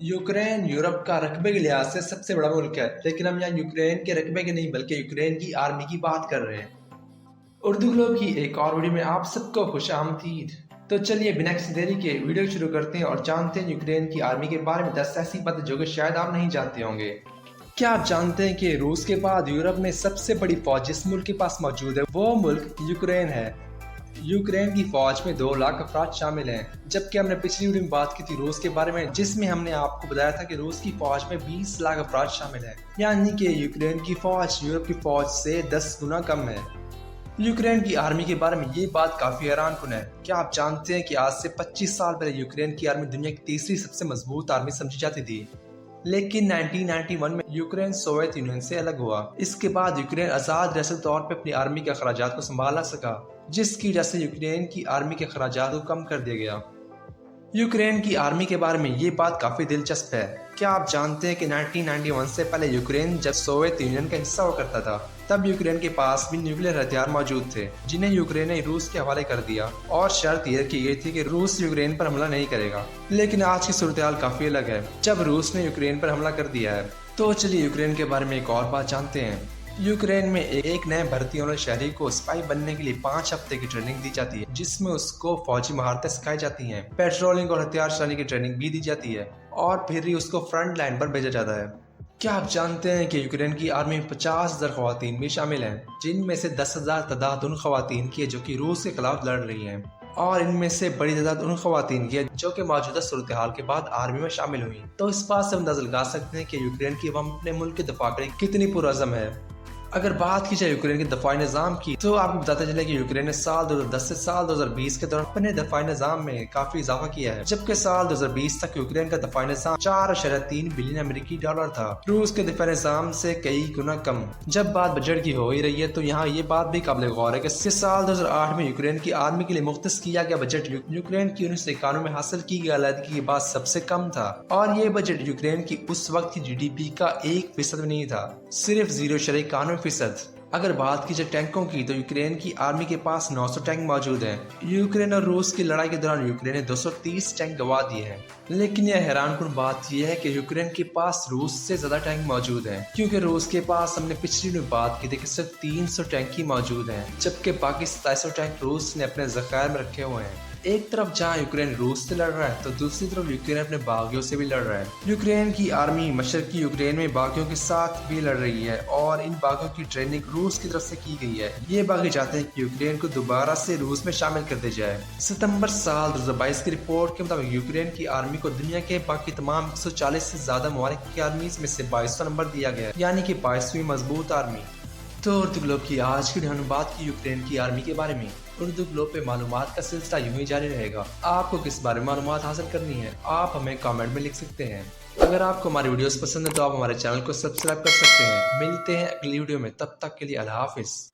Ukraine Europe का रकबे के लिहाज से सबसे बड़ा मुल्क है, लेकिन हम यहाँ यूक्रेन के रकबे के नहीं बल्कि यूक्रेन की आर्मी की बात कर रहे हैं। उर्दू ग्लोब की एक और वीडियो में आप सबको खुश आमदीद। तो चलिए बिना किसी देरी के वीडियो शुरू करते हैं और जानते हैं यूक्रेन की आर्मी के बारे में 10 ऐसी बातें जो कि शायद आप नहीं जानते होंगे। क्या आप जानते हैं कि रूस के बाद यूरोप में सबसे बड़ी फौज जिस मुल्क के पास मौजूद है वो मुल्क यूक्रेन है। यूक्रेन की फौज में 2 लाख अफराद शामिल हैं, जबकि हमने पिछली वीडियो में बात की थी रूस के बारे में, जिसमें हमने आपको बताया था कि रूस की फौज में 20 लाख अफराद शामिल हैं, यानी कि यूक्रेन की फौज यूरोप की फौज से 10 गुना कम है। यूक्रेन की आर्मी के बारे में ये बात काफी हैरान कुन है। क्या आप जानते हैं कि आज से 25 साल पहले यूक्रेन की आर्मी दुनिया की तीसरी सबसे मजबूत आर्मी समझी जाती थी, लेकिन 1991 में यूक्रेन सोवियत यूनियन से अलग हुआ। इसके बाद यूक्रेन आजाद रियासत तौर पर अपनी आर्मी के अखराजात को संभाला सका, जिसकी वजह से यूक्रेन की आर्मी के अखराजात को कम कर दिया गया। यूक्रेन की आर्मी के बारे में ये बात काफी दिलचस्प है। क्या आप जानते हैं कि 1991 से पहले यूक्रेन जब सोवियत यूनियन का हिस्सा हुआ करता था, तब यूक्रेन के पास भी न्यूक्लियर हथियार मौजूद थे, जिन्हें यूक्रेन ने रूस के हवाले कर दिया और शर्त यह की गई थी कि रूस यूक्रेन पर हमला नहीं करेगा। लेकिन आज की सूरत हाल काफी अलग है, जब रूस ने यूक्रेन पर हमला कर दिया है। तो चलिए यूक्रेन के बारे में एक और बात जानते हैं। यूक्रेन में एक नए भर्ती होने शहरी को सिपाही बनने के लिए 5 हफ्ते की ट्रेनिंग दी जाती है, जिसमें उसको फौजी महारतें सिखाई जाती हैं, पेट्रोलिंग और हथियार चलाने की ट्रेनिंग भी दी जाती है और फिर ही उसको फ्रंट लाइन पर भेजा जाता है। क्या आप जानते हैं कि यूक्रेन की आर्मी में 50,000 खवातीन भी शामिल हैं, जिनमें से 10,000 तादाद उन खवातीन की है जो कि रूस के खिलाफ लड़ रही हैं, और इनमें से बड़ी तादाद उन खवातीन की है जो कि मौजूदा सूरत हाल के बाद आर्मी में शामिल हुई। तो इस बात से हम अंदाजा लगा सकते हैं कि यूक्रेन की अवाम अपने मुल्क के दफा के लिए कितनी पुरअज़म है। अगर बात की जाए यूक्रेन के दफाई निज़ाम की, तो आपको बताते चले कि यूक्रेन ने साल 2010 से साल 2020 के दौरान अपने दफाई निज़ाम में काफी इजाफा किया है, जबकि साल 2020 तक यूक्रेन का दफाई निज़ाम 4.3 बिलियन अमेरिकी डॉलर था, रूस के दफाई निज़ाम से कई गुना कम। जब बात बजट की हो ही रही है तो यहाँ ये बात भी काबिल गौर है कि साल 2008 में यूक्रेन की आर्मी के लिए मुख्तस किया गया बजट यूक्रेन की 1991 में हासिल की गई आज़ादी के बाद सबसे कम था, और ये बजट यूक्रेन की उस वक्त की GDP का 1% भी नहीं था, सिर्फ 0.91%। अगर बात की जाए टैंकों की, तो यूक्रेन की आर्मी के पास 900 टैंक मौजूद हैं। यूक्रेन और रूस की लड़ाई के दौरान यूक्रेन ने 230 टैंक गंवा दिए हैं। लेकिन यह हैरानकुन बात यह है कि यूक्रेन के पास रूस से ज्यादा टैंक मौजूद हैं, क्योंकि रूस के पास हमने पिछली में बात की थी कि सिर्फ 300 टैंक ही मौजूद हैं, जबकि बाकी 2700 टैंक रूस ने अपने ज़खायर में रखे हुए हैं। एक तरफ जहां यूक्रेन रूस से लड़ रहा है तो दूसरी तरफ यूक्रेन अपने बागियों से भी लड़ रहा है। यूक्रेन की आर्मी मशरकी यूक्रेन में बागियों के साथ भी लड़ रही है और इन बागियों की ट्रेनिंग रूस की तरफ से की गई है। ये बागी चाहते हैं कि यूक्रेन को दोबारा से रूस में शामिल कर दिया जाए। सितंबर साल 2022 की रिपोर्ट के मुताबिक यूक्रेन की आर्मी को दुनिया के बाकी तमाम 140 से ज्यादा ममालिक की आर्मीज में से 22वां नंबर दिया गया, यानी कि 22वीं मजबूत आर्मी। तो उर्दू ग्लोब की आज की हम बात की यूक्रेन की आर्मी के बारे में। उर्दू ग्लोब पे मालूमात का सिलसिला यूं ही जारी रहेगा। आपको किस बारे में मालूमात हासिल करनी है, आप हमें कमेंट में लिख सकते हैं। अगर आपको हमारी वीडियोस पसंद है तो आप हमारे चैनल को सब्सक्राइब कर सकते हैं। मिलते हैं अगली वीडियो में, तब तक के लिए अल्लाह हाफिज।